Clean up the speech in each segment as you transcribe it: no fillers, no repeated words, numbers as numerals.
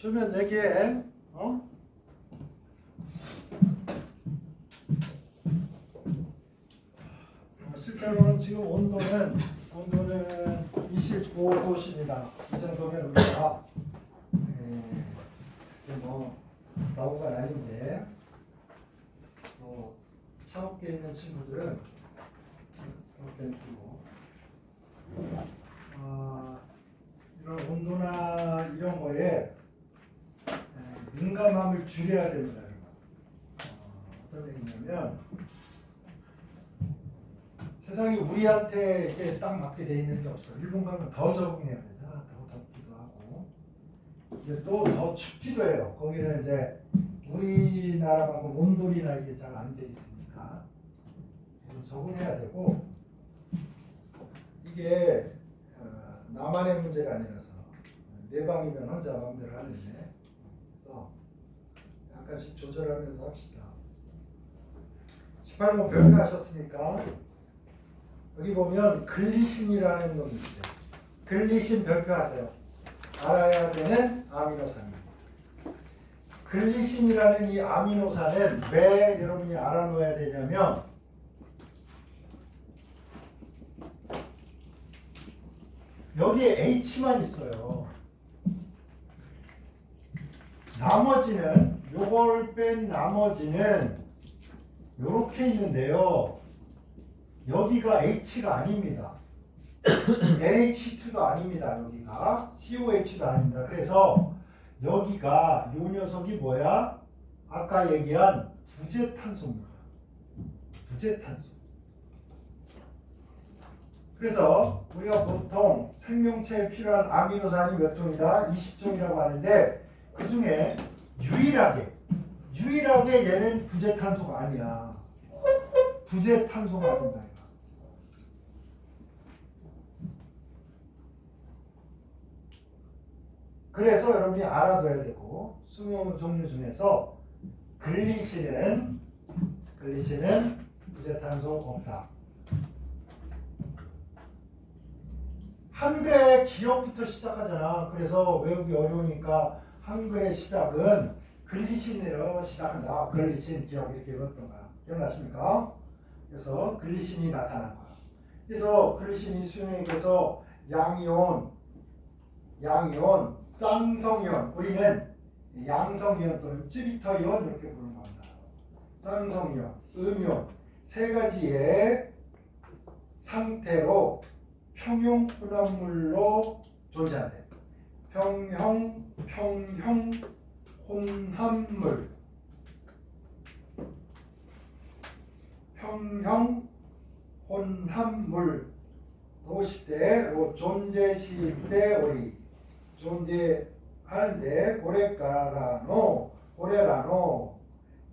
주면 얘기해. 실제로는 지금 온도는 25도씨입니다. 이 정도면 우리가 뭐 나온 건 아닌데 차갑게 있는 친구들은 이렇게 두고 이런 온도나 이런 거에 민감함을 줄여야 됩니다. 어떤 얘기냐면 세상이 우리한테 이게 딱 맞게 돼 있는 게 없어. 일본 가면 더 적응해야 되잖아. 더 덥기도 하고 이제 또 더 춥기도 해요. 거기는 이제 우리나라만큼 온돌이나 이게 잘 안 돼 있으니까 그래서 적응해야 되고 이게 나만의 문제가 아니라서 내 방이면 혼자 마음대로 하는데 그래서 약간씩 조절하면서 합시다. 18번 별표하셨습니까? 여기 보면 글리신이라는 놈이 있어요. 글리신 별표하세요. 알아야 되는 아미노산입니다. 글리신이라는 이 아미노산은 왜 여러분이 알아놓아야 되냐면 여기에 H만 있어요. 나머지는 요걸 뺀 나머지는 요렇게 있는데요. 여기가 H가 아닙니다. NH2도 아닙니다. 여기가 COH도 아닙니다. 그래서 여기가 요 녀석이 뭐야? 아까 얘기한 부재탄소입니다. 부재탄소. 그래서 우리가 보통 생명체에 필요한 아미노산이 몇 종이다? 20종이라고 하는데 그 중에 유일하게 얘는 부재탄소가 아니야. 부재탄소가 아닙니다. 그래서 여러분이 알아둬야 되고 20종류 중에서 글리신은 부재탄소 없다. 한글의 기억부터 시작하잖아. 그래서 외우기 어려우니까 한글의 시작은 글리신으로 시작한다. 글리신 기억 이렇게 외웠던 거야. 기억나십니까? 그래서 글리신이 나타난 거야. 그래서 글리신이 수용액에서 양이온, 쌍성이온, 우리는 양성이온 또는 찌비터이온 이렇게 부르는 겁니다. 쌍성이온, 음이온 세 가지의 상태로 평형 혼합물로 존재한대. 평형 혼합물. 평형 혼합물 도시대로 존재시일 때 우리 존재하는데 고레라노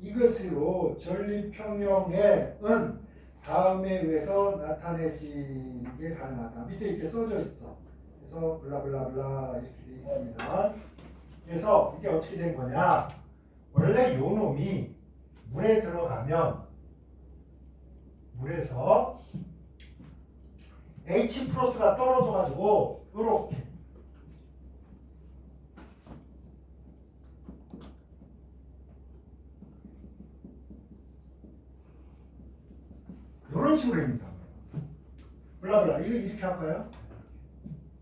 이것으로 전리평형의 다음에 의해서 나타내지는 게 가능하다. 밑에 이렇게 써져 있어. 그래서 블라블라블라 이렇게 돼 있습니다. 그래서 이게 어떻게 된 거냐? 원래 요 놈이 물에 들어가면 물에서 H 플러스가 떨어져가지고 요렇게 이런 식으로 됩니다. 블라블라 이거 이렇게 할까요?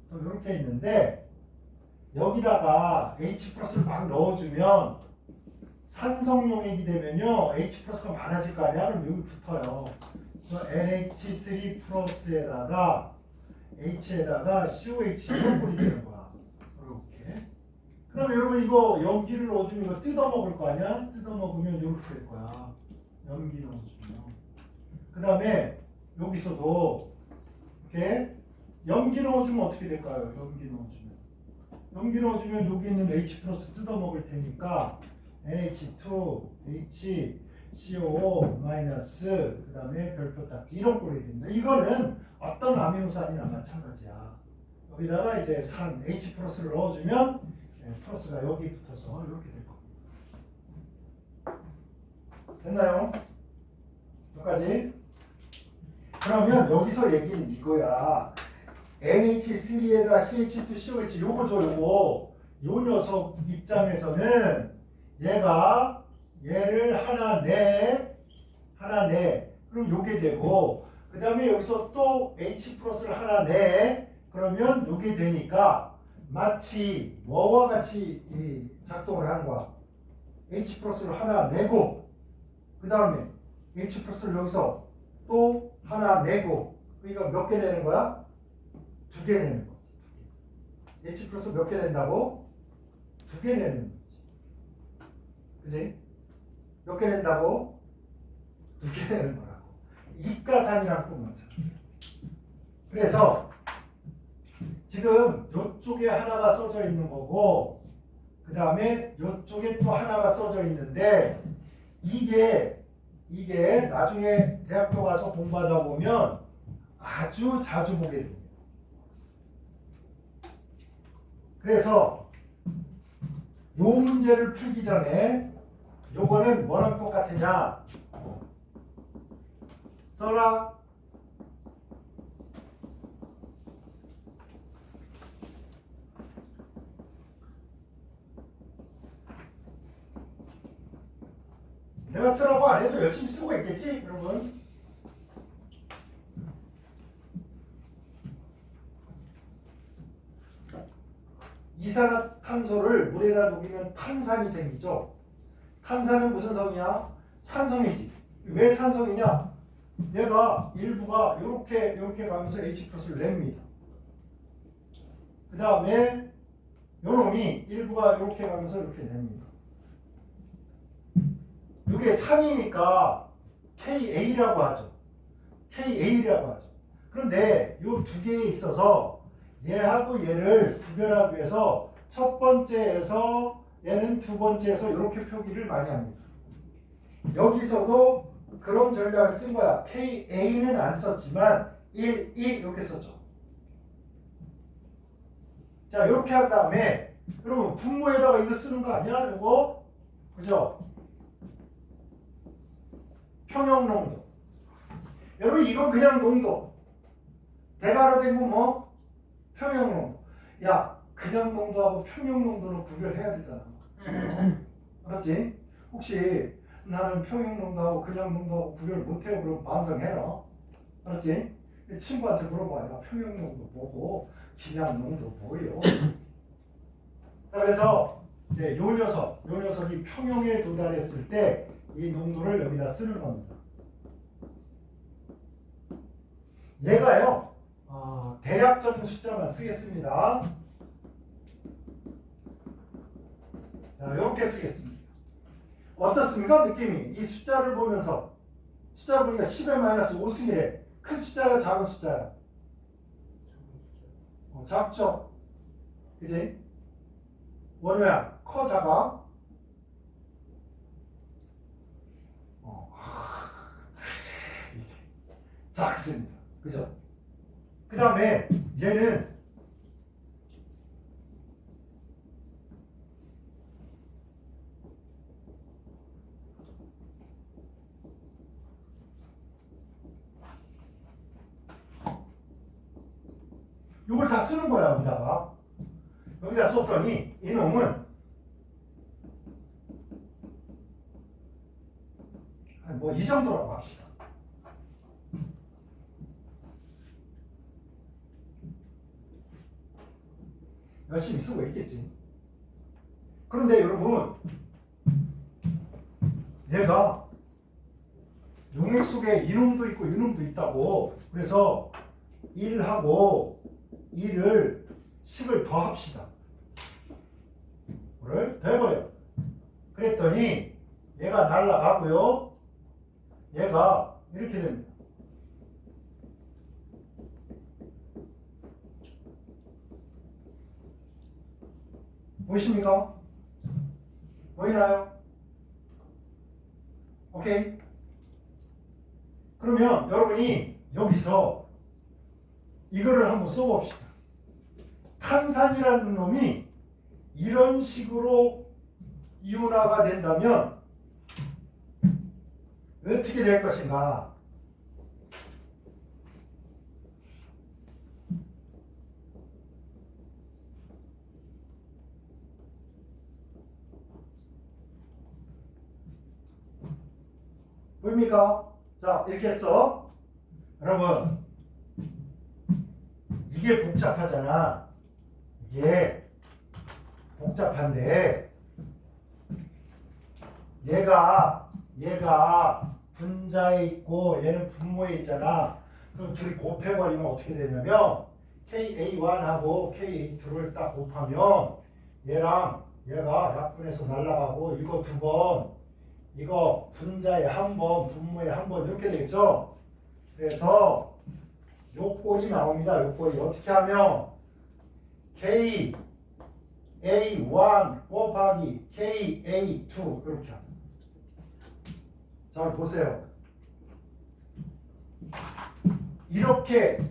또 이렇게 있는데 여기다가 H 플러스를 막 넣어주면 산성용액이 되면요 H 플러스가 많아질 거 아니야? 그럼 여기 붙어요. 그래서 NH3 플러스에다가 H에다가 COH 이런 되는 거야. 이렇게. 그 다음에 여러분 이거 염기를 넣어주면 이거 뜯어먹을 거 아니야? 뜯어먹으면 이렇게 될 거야. 염기 넣어주면. 그 다음에 여기서도 이렇게 염기 넣어주면 어떻게 될까요? 염기 넣어주면 여기 있는 H 플러스 뜯어먹을 테니까 NH2, H, CO 마이너스 그 다음에 별표 딱지 이런 꼴이 됩니다. 이거는 어떤 아미노산이나 마찬가지야. 여기다가 이제 산 H 플러스를 넣어주면 플러스가 여기 붙어서 이렇게 될 겁니다. 됐나요? 여기까지. 그러면 여기서 얘기는 이거야. NH3에다 CH2, COH 요거 줘 요거. 요 녀석 입장에서는 얘가 얘를 하나 내. 그럼 요게 되고 그 다음에 여기서 또 H 플러스를 하나 내. 그러면 요게 되니까 마치 뭐와 같이 이 작동을 하는 거야. H 플러스를 하나 내고 그 다음에 H 플러스를 여기서 또 하나 내고 그러니까 몇 개 내는 거야? 2개 내는 거지. H 플러스 몇 개 낸다고? 2개 내는 거지. 그지? 몇 개 낸다고? 2개 내는 거라고. 입가산이랑 또 맞아. 그래서 지금 이쪽에 하나가 써져 있는 거고 그 다음에 이쪽에 또 하나가 써져 있는데 이게 나중에 대학교 가서 공부하다 보면 아주 자주 보게 됩니다. 그래서 요 문제를 풀기 전에 요거는 뭐랑 똑같으냐 써라. 내가 쓰라고 안 해도 열심히 쓰고 있겠지 여러분. 이산화탄소를 물에다 녹이면 탄산이 생기죠. 탄산은 무슨 성이야? 산성이지. 왜 산성이냐? 얘가 일부가 이렇게 가면서 H 플러스를 냅니다. 그 다음에 요놈이 일부가 이렇게 가면서 이렇게 냅니다. 이게 산이니까 KA라고 하죠. KA라고 하죠. 그런데 이 두 개에 있어서 얘하고 얘를 구별하기 위해서 첫 번째에서 얘는 두 번째에서 이렇게 표기를 많이 합니다. 여기서도 그런 전략을 쓴 거야. KA는 안 썼지만 1, 2 이렇게 썼죠. 자, 이렇게 한 다음에 여러분 분모에다가 이거 쓰는 거 아니야? 이거 그죠? 평형농도. 여러분 이건 그냥 농도. 대괄호 된 거 뭐? 평형농도. 야, 그냥 농도하고 평형농도는 구별해야 되잖아. 알았지? 혹시 나는 평형농도하고 그냥 농도하고 구별 못해요. 그럼 반성해라. 알았지? 친구한테 물어봐. 야, 평형농도 뭐고 그냥 농도 뭐예요? 자, 그래서 이제 요 녀석이 평형에 도달했을 때 이 농도를 여기다 쓰는 겁니다. 얘가요, 대략적인 숫자만 쓰겠습니다. 자, 이렇게 쓰겠습니다. 어떻습니까? 느낌이. 이 숫자를 보면서 숫자를 보니까 10의 마이너스 5승이래. 큰 숫자야, 작은 숫자야? 작죠? 그지? 원우야, 커, 작아? 작습니다. 그죠? 그 다음에 얘는 이걸 다 쓰는 거야. 여기다 썼더니 이놈은 뭐 이 정도라고 합시다. 열심히 쓰고 있겠지. 그런데 여러분 얘가 용액 속에 이놈도 있고 이놈도 있다고. 그래서 1하고 2를 10을 더 합시다. 를 더해버려. 그랬더니 얘가 날라가고요. 얘가 이렇게 됩니다. 보이십니까? 보이나요? 오케이. 그러면 여러분이 여기서 이거를 한번 써봅시다. 탄산이라는 놈이 이런 식으로 이온화가 된다면 어떻게 될 것인가? 됩니까? 자, 이렇게 했어. 여러분, 이게 복잡하잖아. 이게 복잡한데 얘가 분자에 있고 얘는 분모에 있잖아. 그럼 둘이 곱해버리면 어떻게 되냐면 KA1하고 KA2를 딱 곱하면 얘랑 얘가 약분해서 날아가고 이거 두 번, 이거 분자에 한 번, 분모에 한 번 이렇게 되겠죠. 그래서 요 꼴이 나옵니다. 요 꼴이 어떻게 하면 KA1 곱하기 KA2 이렇게 합니다. 잘 보세요. 이렇게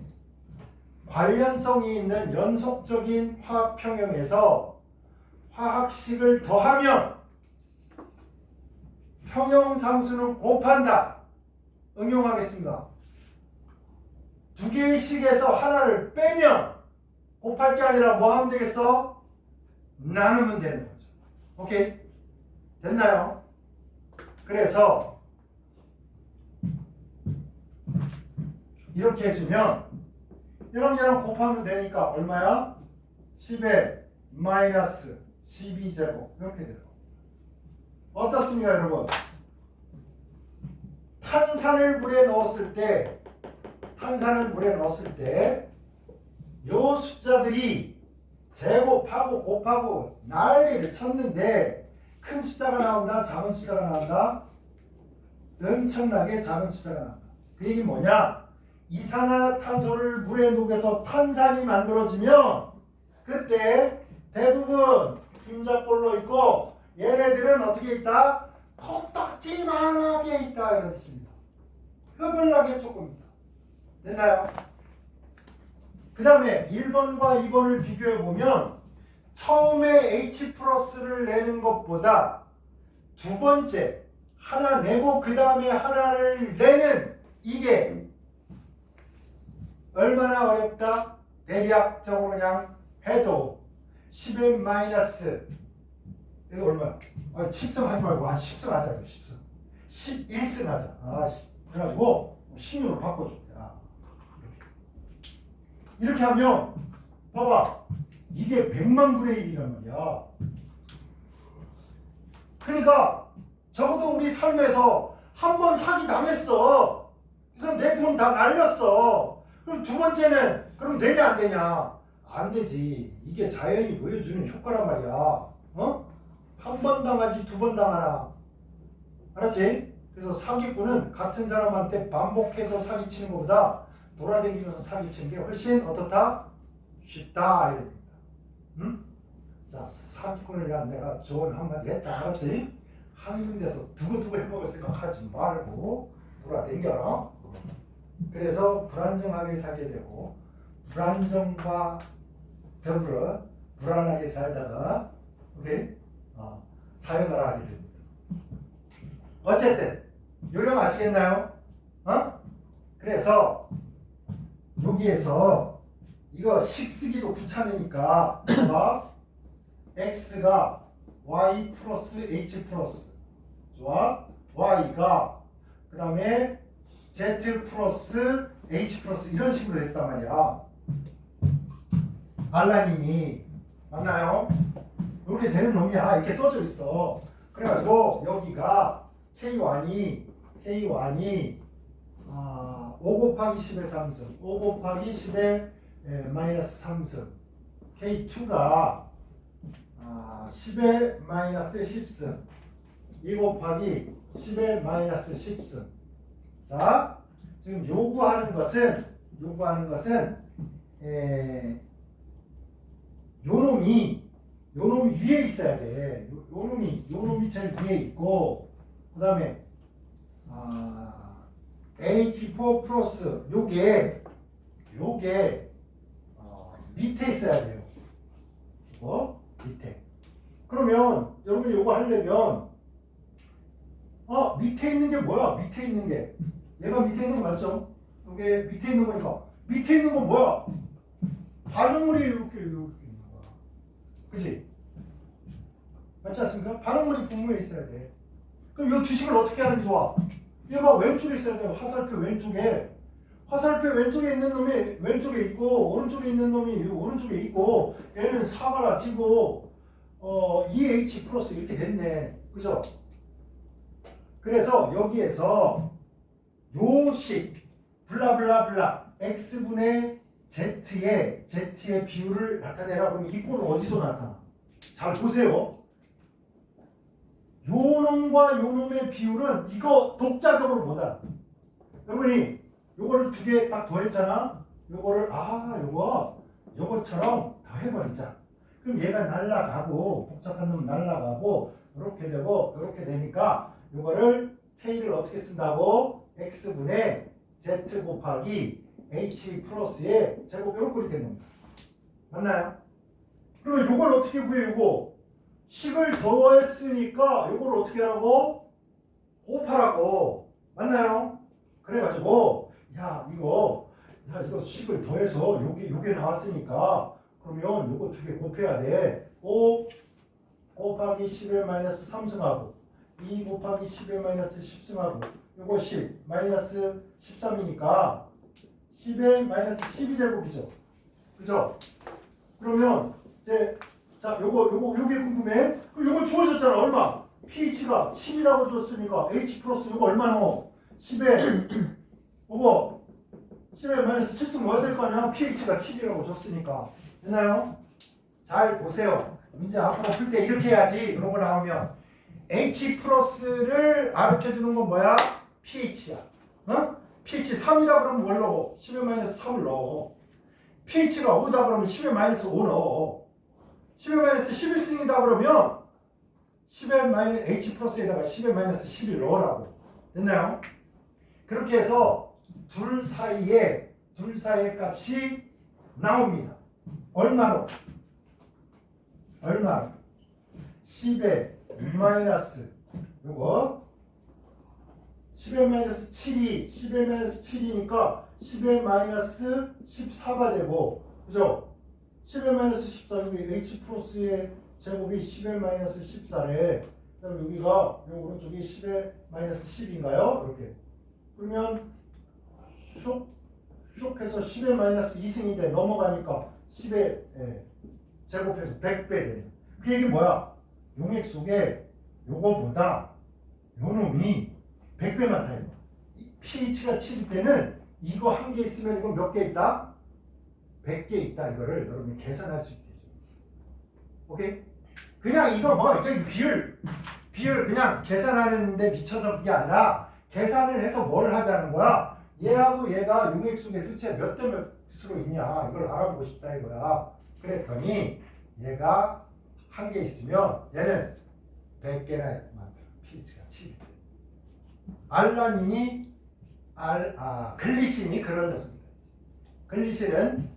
관련성이 있는 연속적인 화학 평형에서 화학식을 더하면 평형상수는 곱한다. 응용하겠습니다. 두 개의 식에서 하나를 빼면 곱할 게 아니라 뭐 하면 되겠어? 나누면 되는 거죠. 오케이? 됐나요? 그래서 이렇게 해주면 얘랑 곱하면 되니까 얼마야? 10에 마이너스 12제곱 이렇게 돼요. 어떻습니까 여러분? 탄산을 물에 넣었을 때 요 숫자들이 제곱하고 곱하고 난리를 쳤는데 큰 숫자가 나온다? 작은 숫자가 나온다? 엄청나게 작은 숫자가 나온다. 그 얘기 뭐냐? 이산화탄소를 물에 녹여서 탄산이 만들어지면 그때 대부분 분자꼴로 있고 얘네들은 어떻게 있다? 코딱지만하게 있다 이런 뜻입니다. 흐블하게 조금 있다. 됐나요? 그 다음에 1번과 2번을 비교해보면 처음에 H+를 내는 것보다 두 번째 하나 내고 그 다음에 하나를 내는 이게 얼마나 어렵다? 대략적으로 그냥 해도 10의 마이너스 이거 얼마야? 7승 하지 말고 한 10승 하자. 10승 11승 하자. 그래가지고 16으로 바꿔줘. 이렇게 하면 봐봐 이게 100만 분의 1이란 말이야. 그러니까 적어도 우리 삶에서 한 번 사기 당했어. 그래서 내 돈 다 날렸어. 그럼 두 번째는 그럼 되냐 안 되냐? 안 되지. 이게 자연이 보여주는 효과란 말이야. 한 번 당하지 두 번 당하나. 알았지? 그래서 사기꾼은 같은 사람한테 반복해서 사기치는 것보다 돌아다니면서 사기치는 게 훨씬 어떻다? 쉽다 이런 얘기입니다. 응? 자, 사기꾼을 위한 내가 조언 한마디 했다. 알았지? 한 군데서 두고두고 해먹을 생각하지 말고 돌아다녀라. 그래서 불안정하게 살게 되고 불안정과 더불어 불안하게 살다가 오케이? 사연을 하게 됩니다. 어쨌든 요령 아시겠나요? 그래서 여기에서 이거 식 쓰기도 귀찮으니까 x가 y 플러스 h 플러스 좋아? y가 그 다음에 z 플러스 h 플러스 이런 식으로 됐단 말이야. 알라닌이 맞나요? 이렇게 되는 놈이야. 이렇게 써져 있어. 그래가지고 여기가 K1이 5 곱하기 10의 3승 5 곱하기 10의 마이너스 3승 K2가 10의 마이너스 10승 2 곱하기 10의 마이너스 10승. 자, 지금 요구하는 것은 요 놈이 위에 있어야 돼. 요 놈이 제일 위에 있고 그 다음에 NH4 플러스 요게 밑에 있어야 돼요. 밑에. 그러면 여러분이 요거 하려면 밑에 있는 게 뭐야? 밑에 있는 게 얘가 밑에 있는 거 맞죠? 이게 밑에 있는 거니까 밑에 있는 건 뭐야? 반응물이 이렇게 있는 거야. 그치? 맞지 않습니까? 반응물이 분모에 있어야 돼. 그럼 이 두 식을 어떻게 하는 게 좋아? 얘가 왼쪽에 있어야 돼요. 화살표 왼쪽에. 화살표 왼쪽에 있는 놈이 왼쪽에 있고 오른쪽에 있는 놈이 오른쪽에 있고 얘는 사가라 지고 2H 플러스 이렇게 됐네. 그죠? 그래서 여기에서 요식 블라블라블라 x분의 z의 비율을 나타내라 그러면 이 꼴은 어디서 나타나? 잘 보세요. 요 놈과 요 놈의 비율은 이거 독자적으로 못 알아. 여러분이 요거를 두 개 딱 더했잖아. 요거를 요거처럼 더해버리자. 그럼 얘가 날라가고 복잡한 놈 날라가고 이렇게 되고 이렇게 되니까 요거를 k를 어떻게 쓴다고? x분의 z 곱하기 h 플러스의 제곱 이런 꼴이 되는 겁니다. 맞나요? 그러면 요걸 어떻게 구해? 요거 식을 더했으니까 요걸 어떻게 하라고? 곱하라고. 맞나요? 그래가지고 이거 식을 더해서 요게 나왔으니까 그러면 요거 두 개 곱해야 돼. 5 곱하기 10의 마이너스 3승하고 2 곱하기 10의 마이너스 10승하고 요거 10 마이너스 13이니까 10의 마이너스 12제곱이죠. 그죠? 그러면 이제 요게 궁금해? 그럼 요거 주어졌잖아. 얼마? pH가 7이라고 줬으니까 h 플러스 요거 얼마 넣어? 10에 요거 10에 마이너스 7승 넣어야 될 거 아니야? pH가 7이라고 줬으니까. 됐나요? 잘 보세요. 문제 앞으로 풀 때 이렇게 해야지. 그런 거 나오면 H 플러스를 가르쳐주는 건 뭐야? pH야. pH 3이다 그러면 뭘 넣어? 10의 마이너스 3을 넣어. pH가 5다 그러면 10의 마이너스 5 넣어. 10의 마이너스 11승이다 그러면 10의 마이너스 H 플러스에다가 10의 마이너스 11 넣으라고. 됐나요? 그렇게 해서 둘 사이의 값이 나옵니다. 얼마로? 10의 마이너스 요거 10의 마이너스 7이 10의 마이너스 7이니까 10의 마이너스 14가 되고 그죠? 10의 마이너스 14 여기 H 플러스의 제곱이 10의 마이너스 14래. 그다음 여기가 요 오른쪽이 10의 마이너스 10인가요? 이렇게. 그러면 슉 해서 10의 마이너스 2승인데 넘어가니까 10의 제곱해서 100배 되네. 그 얘기 뭐야? 용액 속에 요거보다 요 놈이 100배 많다 이거. pH가 7일 때는 이거 한 개 있으면 이거 몇 개 있다? 100개 있다. 이거를 여러분이 계산할 수 있겠죠. 오케이? 그냥 이거 이게 비율 그냥 계산하는데 미쳐서 그게 아니라 계산을 해서 뭘 하자는 거야? 얘하고 얘가 용액 속에 도대체 몇 대 몇으로 있냐 이걸 알아보고 싶다 이거야. 그랬더니 얘가 한 개 있으면 얘는 100개나 많다. pH가 7. 알라닌이 글리신이 그런 녀석이다. 글리신은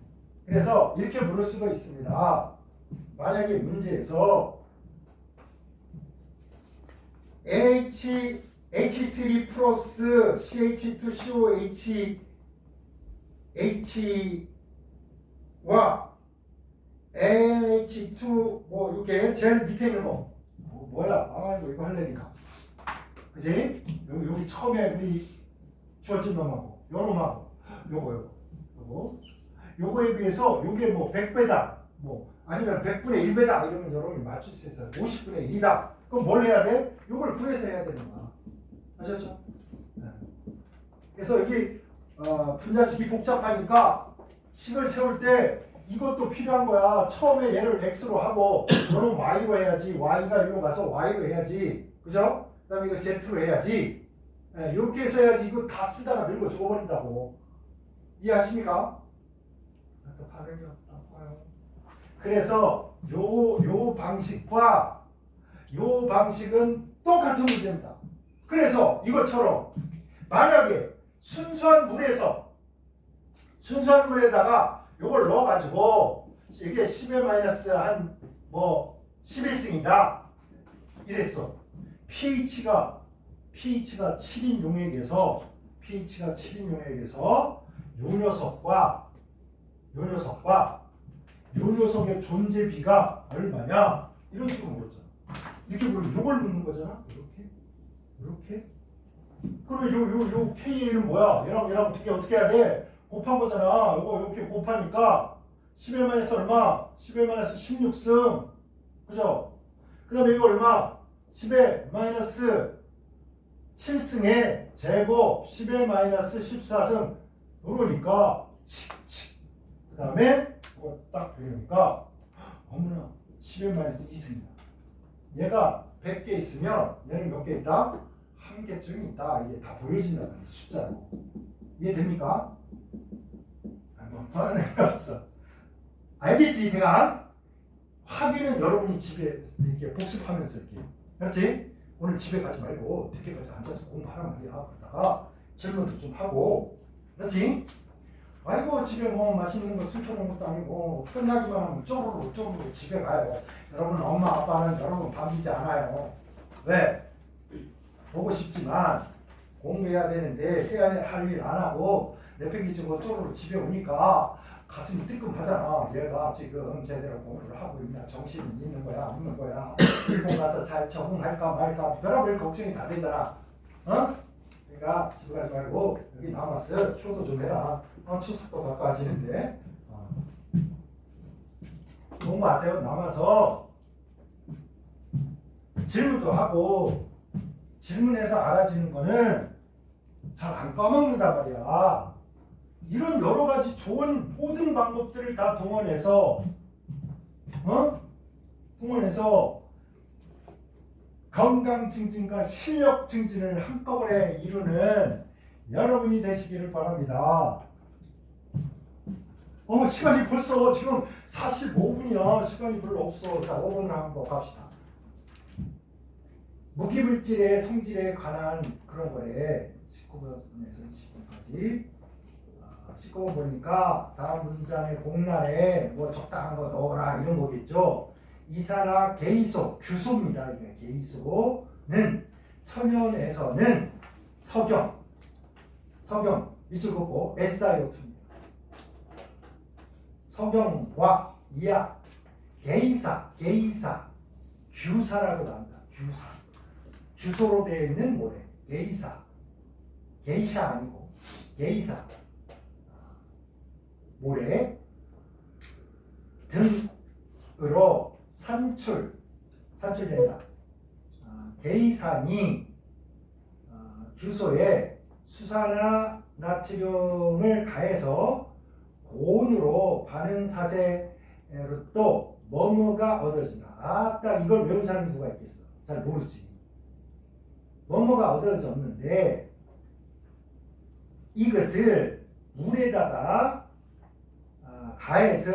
그래서 이렇게 부를 수도 있습니다. 만약에 문제에서 NH3 플러스 CH2COH H와 NH2 뭐 이렇게 제일 밑에 있는 거 뭐야? 이거 할래니까 그지? 여기 처음에 우리 주어진 놈하고 요 놈하고 요거에 비해서 요게 뭐 100배다 뭐 아니면 100분의 1배다 이러면 여러분이 맞출 수 있어요. 50분의 1이다. 그럼 뭘 해야 돼? 요걸 구해서 해야 되는 거야. 아셨죠? 네. 그래서 여기 분자식이 복잡하니까 식을 세울 때 이것도 필요한 거야. 처음에 얘를 x로 하고 너는 y로 해야지. y가 여기로 가서 y로 해야지. 그죠? 그 다음에 이거 z로 해야지. 이렇게 해서 해야지. 이거 다 쓰다가 늙어 죽어버린다고. 이해하십니까? 또 발음이 없다고요. 그래서 요 방식과 요 방식은 똑같은 문제입니다. 그래서 이것처럼 만약에 순수한 물에다가 요걸 넣어가지고 이게 10의 마이너스 한 뭐 11승이다 이랬어. pH가 7인 용액에서 요 녀석의 존재비가 얼마냐 이런 식으로 물었잖아. 이렇게 물으면 요걸 묻는 거잖아. 이렇게 그러면 요 KA는 뭐야? 얘랑 어떻게 해야 돼? 곱한 거잖아. 요거 이렇게 곱하니까 10의 마이너스 얼마? 10의 마이너스 16승. 그죠? 그 다음에 이거 얼마? 10의 마이너스 7승의 제곱 10의 마이너스 14승. 그러니까 그 다음에 이거 딱 그러니까 어머나 10의 마이너스 2승이다. 얘가 100개 있으면 얘는 몇 개 있다? 한 개쯤 있다. 이게 다 보여진다는 거예요. 숫자로. 이해됩니까? 뭐 하는 애가 없어. 알겠지? 내가 확인은 여러분이 집에 이렇게 복습하면서 이렇게. 그렇지? 오늘 집에 가지 말고 늦게까지 앉아서 공부하란 말이야. 그러다가 질문도 좀 하고. 그렇지? 아이고 집에 뭐 맛있는 거 숨겨놓은 것도 아니고 끝나기만 하면 쪼르르 집에 가요. 여러분 엄마 아빠는 여러분 반기지 않아요. 왜? 보고 싶지만 공부해야 되는데 해야 할 일 안 하고 내팽개치고 쪼르르 집에 오니까 가슴이 뜨끔하잖아. 얘가 지금 제대로 공부를 하고 있냐, 정신이 있는 거야, 없는 거야, 일본 가서 잘 적응할까 말까 별의별 걱정이 다 되잖아. 어? 그러니까 집에 가지 말고 여기 남았어. 효도 좀 해라. 추석도 가까워지는데. 공부하세요. 남아서 질문도 하고 질문해서 알아지는 거는 잘 안 까먹는단 말이야. 이런 여러 가지 좋은 모든 방법들을 다 동원해서 건강 증진과 실력 증진을 한꺼번에 이루는 여러분이 되시기를 바랍니다. 시간이 벌써 지금 45분이야. 시간이 별로 없어. 자, 5분을 한번 갑시다. 무기물질의 성질에 관한 그런 거래. 19분에서 20분까지. 19번 보니까 다음 문장의 공란에 뭐 적당한 거 넣어라 이런 거겠죠. 이사나 개이소, 규소입니다. 이게 개이소는 천연에서는 석영 밑줄 긋고 SiO2입니다. 석영과 이약, 개이사, 규사라고 나옵니다. 규소로 되어 있는 모래, 게이샤 아니고 게이사 모래 등으로 산출된다. 게이산이 규소에 수산화 나트륨을 가해서 고온으로 반응사세로 또 뭐뭐가 얻어진다. 딱 이걸 외운 사람이 누가 있겠어? 잘 모르지. 뭐뭐가 얻어졌는데 이것을 물에다가 가해서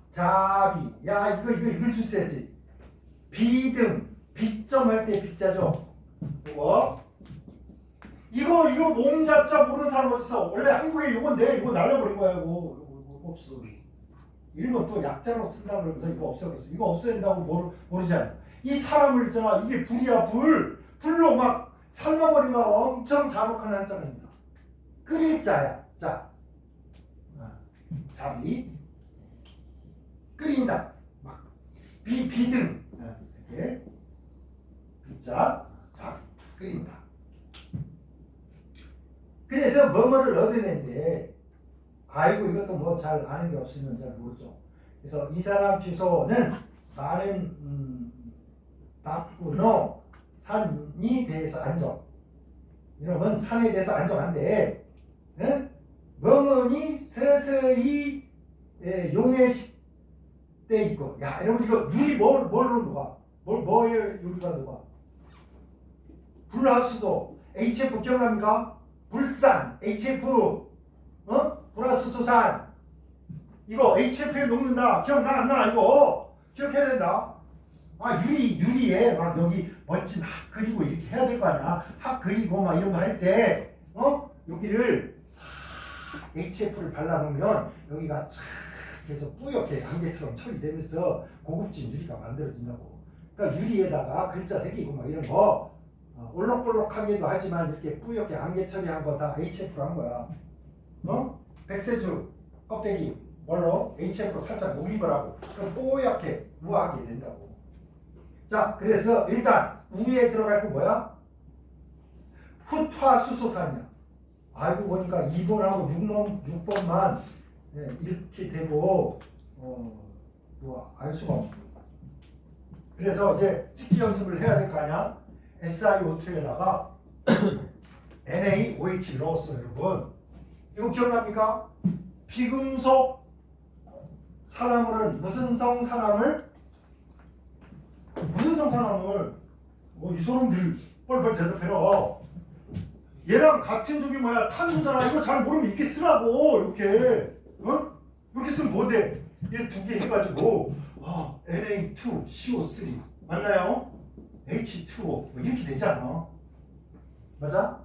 자비, 야 이거 읽을 줄 써야지. 비등, 비점할 때 비자죠. 이거 몸자자 모르는 사람 어딨어? 원래 한국에 이건데 이거 날려버린 거야. 이거 없어. 일본 또 약자로 쓴다 그러면서 이거 없애버렸어. 이거 없애야 된다고 모르잖아. 이 사람을 있잖아. 이게 불이야 불로 막 삶아버리면 엄청 잔혹한 한자입니다. 끓일 자야. 자, 자비 끓인다. 막 비등 이렇게 비자 자비 끓인다. 그래서 뭐뭐를 얻어낸데 아이고 이것도 뭐 잘 아는 게 없으면 잘 모르죠. 그래서 이 사람 주소는 많은 다꾸노 산이 대해서 안정. 이러면 산에 대해서 안정한데 뭐뭐니 서서히 용해돼 있고. 야 여러분 이거 유리 뭘로 녹아? 뭐에 유리가 녹아? 불화수소 HF 기억납니까? 불산 HF 플러스 수산 이거 HF에 녹는다. 기억나 안 나? 이거 기억해야 된다. 유리에 막 여기 멋진 합 그리고 이렇게 해야 될 거 아니야. 합 그리고 막 이런 거 할 때 여기를 싹 HF를 발라놓으면 여기가 쫙 해서 뿌옇게 안개처럼 처리되면서 고급진 유리가 만들어진다고. 그러니까 유리에다가 글자 새기고 막 이런 거 올록볼록하게도 하지만 이렇게 뿌옇게 안개 처리한 거 다 HF로 한 거야. 백세주 껍데기 뭘로? HF로 살짝 녹인 거라고. 그럼 뽀얗게 우아하게 된다고. 자, 그래서 일단 우에 들어갈 거 뭐야? 후투화수소산이야. 알고 보니까 2번하고 6번만 이렇게 되고 뭐 알 수가 없고. 그래서 이제 찍기 연습을 해야 될 거 아니야. SiO2에다가 NaOH를 넣었어요, 여러분. 이거 기억납니까? 비금속 산화물은 무슨 성 산화물? 무슨 성 산화물? 이 사람들이 뻘뻘 대답해라. 얘랑 같은 쪽이 뭐야? 탄소잖아. 이거 잘 모르면 이렇게 쓰라고. 이렇게. 이렇게 쓰면 뭐 돼? 얘 두 개 해가지고 Na2CO3 맞나요? H2O 뭐 이렇게 되잖아. 맞아?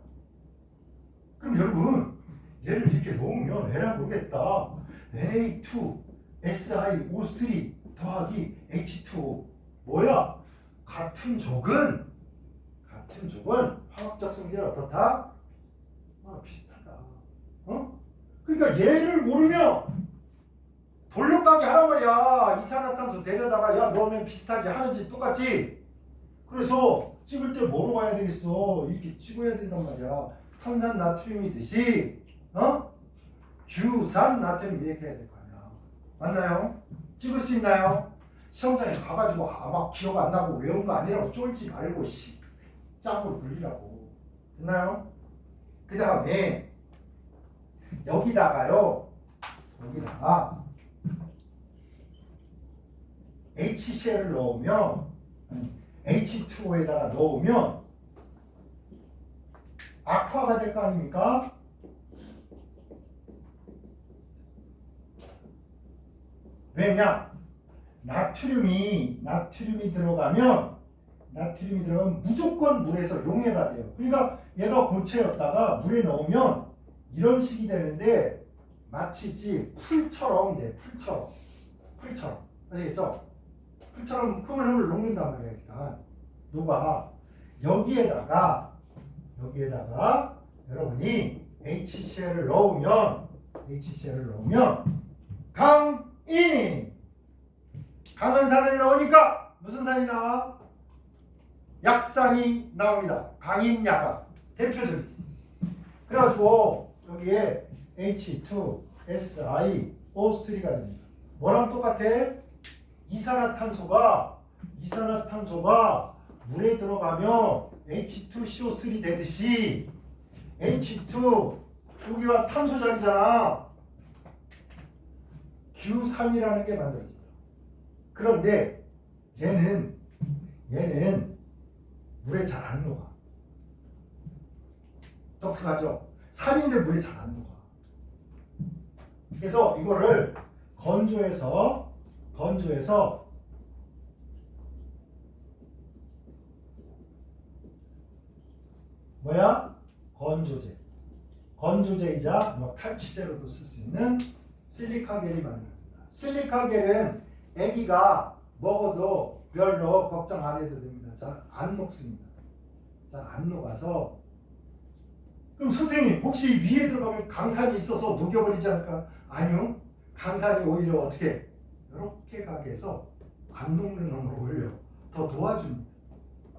그럼 여러분 얘를 이렇게 놓으면 에라 모르겠다. Na2SiO3 더하기 H2O 뭐야? 같은 족은 화학적 성질이 어떻다? 비슷하다. 그러니까 얘를 모르면 돌려가기 하란 말이야. 이산화탄소 데려다가 야 넣으면 비슷하게 하는지 똑같지. 그래서 찍을 때 뭐로 가야 되겠어? 이렇게 찍어야 된단 말이야. 탄산 나트륨이듯이 규산 나트륨 이렇게 해야 될 거 아니야. 맞나요? 찍을 수 있나요? 시험장에 가가지고 막 기억 안 나고 외운 거 아니라고 쫄지 말고 짱으로 굴리라고. 됐나요? 그 다음에 여기다가 HCl을 넣으면 H2O에다가 넣으면 아쿠아가 될 거 아닙니까? 왜냐? 나트륨이 들어가면 무조건 물에서 용해가 돼요. 그러니까 얘가 고체였다가 물에 넣으면 이런 식이 되는데 마치 풀처럼 돼. 풀처럼 아시겠죠? 풀처럼 흐물흐물 녹는단 말이에요. 일단 녹아. 여기에다가 여러분이 HCl을 넣으면 강한 산을 넣으니까 무슨 산이 나와? 약산이 나옵니다. 강인약간 대표적이지. 그래가지고 여기에 H2SiO3가 됩니다. 뭐랑 똑같아? 이산화탄소가 물에 들어가면 H2CO3 되듯이 H2 여기가 탄소 자리잖아. 규산이라는 게 만들어집니다. 그런데 얘는 물에 잘 안 녹아. 독특하죠? 산인데 물에 잘 안 녹아. 그래서 이거를 건조해서 건조제이자 탈취제로도 쓸 수 있는 실리카겔이 만들어집니다. 실리카겔은 아기가 먹어도 별로 걱정 안 해도 됩니다. 잘 안 녹습니다. 잘 안 녹아서. 그럼 선생님 혹시 위에 들어가면 강산이 있어서 녹여버리지 않을까? 아니요. 강산이 오히려 어떻게 이렇게 가게 해서 안 녹는 놈으로 오히려 더 도와줍니다.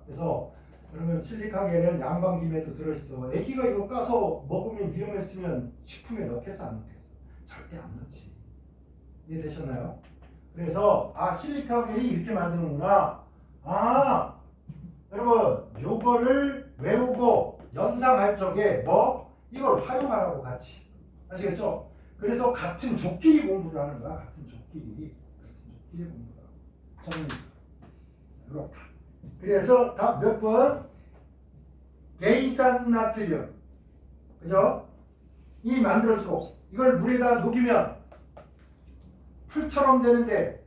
그래서 그러면 실리카겔은 양반김에도 들어있어. 아기가 이거 까서 먹으면 위험했으면 식품에 넣겠어 안 넣겠어? 절대 안 넣지. 이해되셨나요? 그래서 실리카겔이 이렇게 만드는구나. 여러분 요거를 외우고 연상할 적에 이걸 활용하라고 같이. 아시겠죠? 그래서 같은 족끼리 공부를 하는 거야. 같은 족끼리 공부를 하고. 저는 이렇다. 그래서 답 몇 번? 개이산나트륨. 그죠? 이 만들어지고 이걸 물에다 녹이면 풀처럼 되는데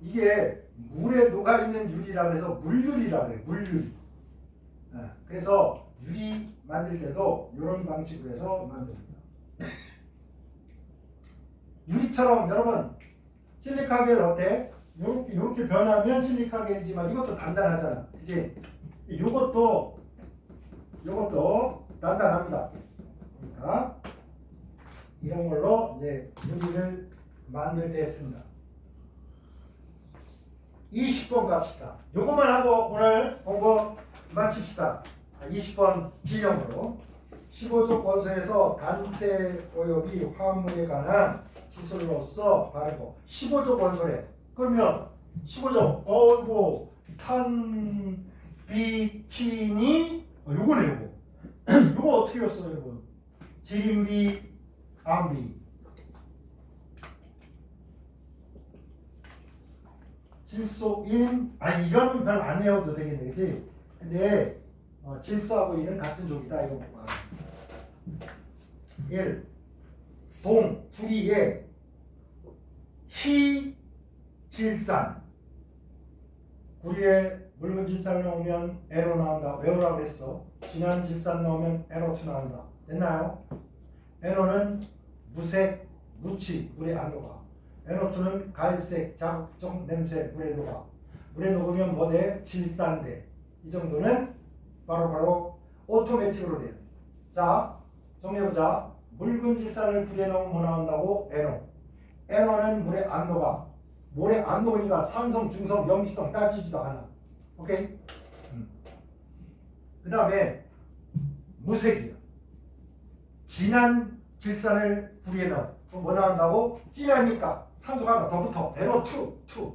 이게 물에 녹아있는 유리라 그래서 물유리라 그래. 물유리. 그래서 유리 만들 때도 이런 방식으로 해서 만듭니다. 유리처럼 여러분 실리카겔 어때? 이렇게 변하면 실리카겔이지만 이것도 단단하잖아. 그치? 이것도 단단합니다. 그러니까 이런 걸로 이제 유리를 만들 때 씁니다. 20번 갑시다. 요것만 하고 오늘 공부 마칩시다. 20번 D형으로 15조 권소에서 단체 오염이 화물에 관한 기술로서 바르고 15조 권소래. 그러면 15조 어이구 탄 비키니 요거네 요거. 요거 어떻게 였어요 여러분? 지림비 암비 질소인 이거는 별로 안 외워도 되겠네 그치? 근데 질소하고 인은 같은 족이다 이거 봐. 1. 동 구리에 희질산 구리에 묽은 질산 나오면 NO 나온다. 외우라고 그랬어. 진한 질산 나오면 NO2 나온다. 됐나요? NO는 무색, 무치, 물에 안 녹아. NO2는 갈색, 자극적 냄새, 물에 녹아. 물에 녹으면 뭐 돼? 질산돼. 이 정도는 바로 오토매틱으로 돼요. 자, 정리해보자. 묽은 질산을 구리에 넣으면 뭐 나온다고? NO. NO는 물에 안 녹아. 물에 안 녹으니까 산성, 중성, 염기성 따지지도 않아. 오케이? 그 다음에 무색이야. 진한 질산을 구리에 넣어. 그럼 뭐 나온다고? 진하니까 산소가 하나 더 붙어. NO2.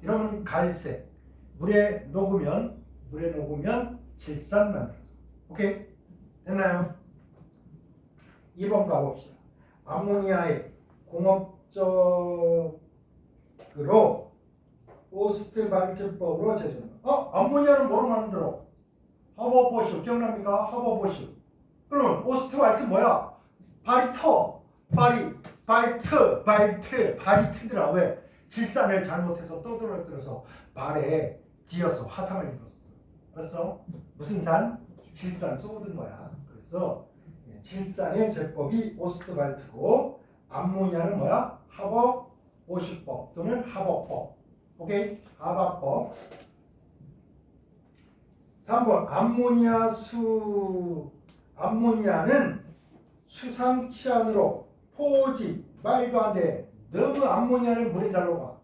이러면 갈색. 물에 녹으면 질산 만들어. 오케이? 됐나요? 2번 가봅시다. 암모니아의 공업적으로 오스트발트법으로 제조한다. 암모니아는 뭐로 만들어? 하버보슈 기억납니까? 하버보슈. 그러면 오스트발트 뭐야? 바리트더라. 왜? 질산을 잘못해서 떠들어서 발에 뒤어서 화상을 입었어. 그래서 무슨 산? 질산 쏟은 거야. 그래서 질산의 제법이 오스트발트고 암모니아는 뭐야? 하버보슈법 또는 하버법. 오케이? 하버법. 3번 암모니아는 수상치안으로 포집 말도 안 돼. 너무 암모니아는 물에 잘 녹아.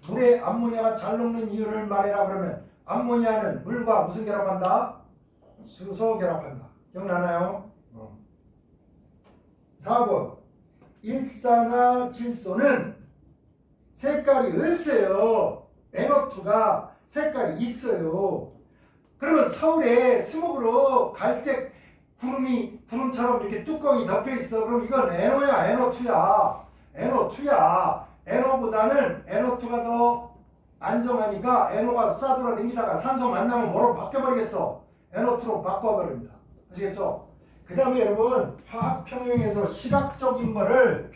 물에 암모니아가 잘 녹는 이유를 말해라 그러면 암모니아는 물과 무슨 결합한다? 수소 결합한다. 기억나나요? 4번 일산화질소는 색깔이 없어요. NO2가 색깔이 있어요. 그러면 서울에 스모그로 갈색 구름처럼 이렇게 뚜껑이 덮여 있어. 그럼 이건 NO야, NO2야. NO보다는 NO2가 더 안정하니까 NO가 싸돌아 다니다가 산소 만나면 뭐로 바뀌어버리겠어? NO2로 바꿔버립니다. 아시겠죠? 그 다음에 여러분 화학 평형에서 시각적인 거를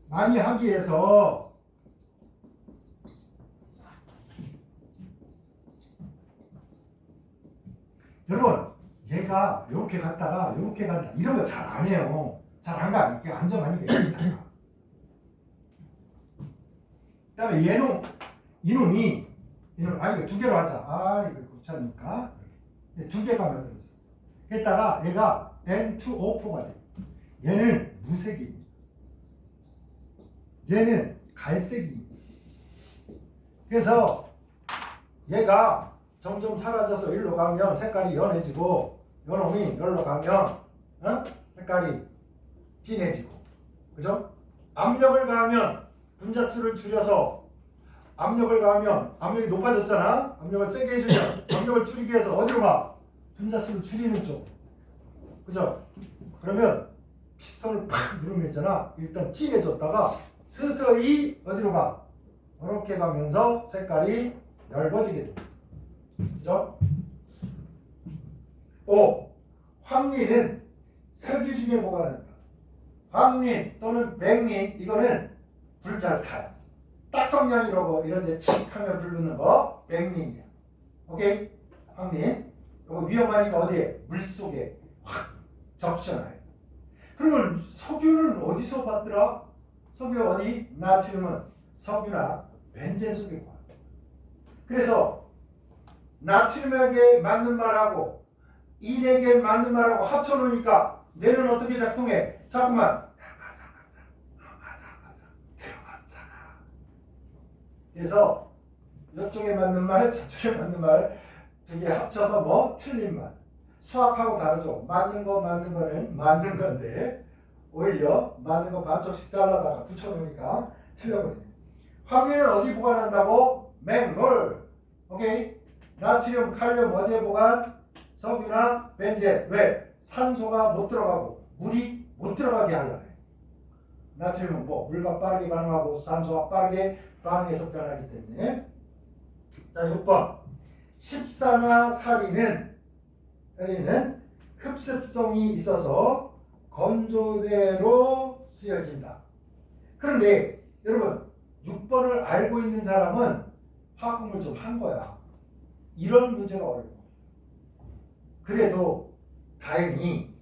많이 하기 위해서 여러분 얘가 이렇게 갔다가 이렇게 간다 이런 거 잘 안 해요. 잘 안 가. 이게 안정하니까 이렇게 잘 가. 그 다음에 이놈이 이거 두 개로 하자. 이거 귀찮으니까 두 개가 만들어졌어. 했다가 얘가 N2O4가 돼. 얘는 무색이. 얘는 갈색이. 그래서 얘가 점점 사라져서 일로 가면 색깔이 연해지고 요놈이 여기로 가면 색깔이 진해지고. 그죠? 압력을 가하면 분자수를 줄여서 압력을 가하면 압력이 높아졌잖아. 압력을 세게 해주면 압력을 줄이기 위해서 어디로 가? 분자수를 줄이는 쪽. 그죠? 그러면 피스톤을 팍 누르면 있잖아. 일단 진해졌다가 서서히 어디로 가? 이렇게 가면서 색깔이 넓어지게 됩니다. 그죠? 5. 황리는 석유 중에 뭐가 된다? 황리 또는 백리 이거는 불 잘 타요. 딱성량이라고 이런데 칙 하면 불 붙는 거 백리이야. 오케이? 황리. 이거 위험하니까 어디에? 물속에 확 적셔놔요. 그러면 석유는 어디서 받더라? 석유 어디? 나트륨은 석유나 벤젠 속에 봐. 그래서 나트륨에게 맞는 말하고 인에게 맞는 말하고 합쳐놓으니까 뇌는 어떻게 작동해? 자꾸만 들어갔잖아. 그래서 이쪽에 맞는 말, 저쪽에 맞는 말 두 개 합쳐서 뭐? 틀린 말. 수학하고 다르죠. 맞는 거는 맞는 건데 오히려 맞는 거 반쪽씩 잘라다가 붙여놓으니까 틀려버리네. 황리는 어디 보관한다고? 맹물. 오케이. 나트륨, 칼륨 어디에 보관? 석유나 벤젠. 왜? 산소가 못 들어가고 물이 못 들어가게 하려고 해. 나트륨은 뭐 물과 빠르게 반응하고 산소와 빠르게 반응해서 변하기 때문에. 자, 6번. 십산화살인은 흡습성이 있어서 건조제로 쓰여진다. 그런데 여러분 6번을 알고 있는 사람은 화학 공부를 좀 한 거야. 이런 문제가 어려워. 그래도 다행히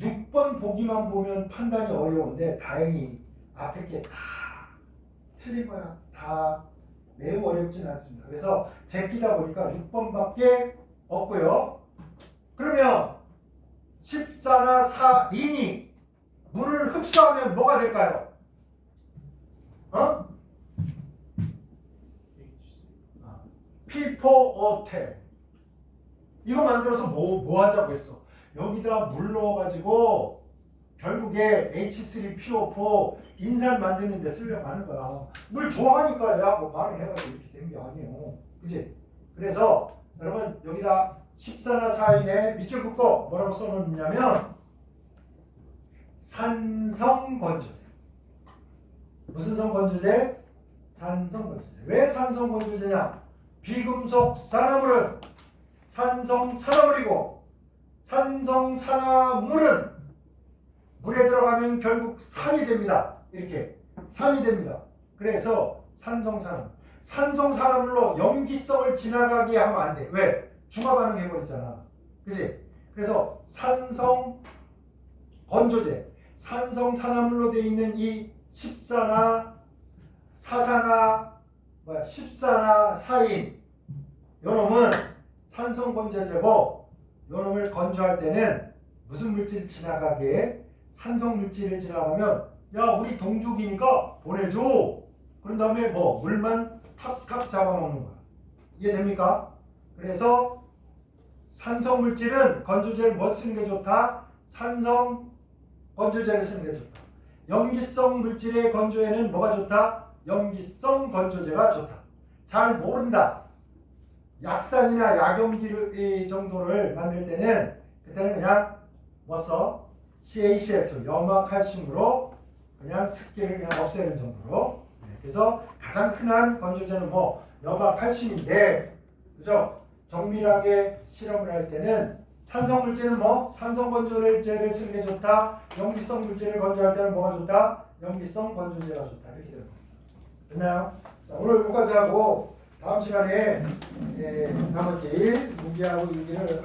6번 보기만 보면 판단이 어려운데 다행히 앞에 게 다 틀린 거야. 다 매우 어렵진 않습니다. 그래서 제끼다 보니까 6번밖에 없고요. 그러면 십산화살인이 물을 흡수하면 뭐가 될까요? P4O10. 이거 만들어서 뭐 하자고 했어? 여기다 물 넣어가지고 결국에 H3PO4 인산 만드는 데 쓰려고 하는 거야. 물 좋아하니까 야 뭐 반응해가지고 이렇게 된 게 아니에요. 그지? 그래서 여러분 여기다 십산화살인에 밑줄 긋고 뭐라고 써놓냐면 산성건조제. 무슨 성건조제? 산성건조제. 왜 산성건조제냐? 비금속 산화물은 산성산화물이고 산성산화물은 물에 들어가면 결국 산이 됩니다. 이렇게 산이 됩니다. 그래서 산성산화물. 산성산화물로 염기성을 지나가게 하면 안 돼. 왜? 중화반응 해버렸잖아. 그치? 그래서 산성건조제, 산성산화물로 되어 있는 이 십산화사인 요놈은 산성건조제고 요놈을 건조할 때는 무슨 물질이 지나가게? 산성 물질을 지나가면 야 우리 동족이니까 보내줘. 그런 다음에 뭐 물만 탁탁 잡아먹는 거야. 이해됩니까? 그래서 산성 물질은 건조제를 뭐 쓰는 게 좋다? 산성 건조제를 쓰는 게 좋다. 염기성 물질의 건조에는 뭐가 좋다? 염기성 건조제가 좋다. 잘 모른다. 약산이나 약염기 정도를 만들 때는 그때는 그냥 뭐 써? CaCl2 염화칼슘으로 그냥 습기를 그냥 없애는 정도로. 그래서 가장 흔한 건조제는 뭐 염화칼슘인데, 그죠? 정밀하게 실험을 할 때는 산성 물질은 뭐 산성 건조제를 쓰는 게 좋다. 염기성 물질을 건조할 때는 뭐가 좋다? 염기성 건조제가 좋다. 이렇게 되는 겁니다. 됐나요? 자, 오늘 여기까지 하고 다음 시간에 나머지 무기하고 유기를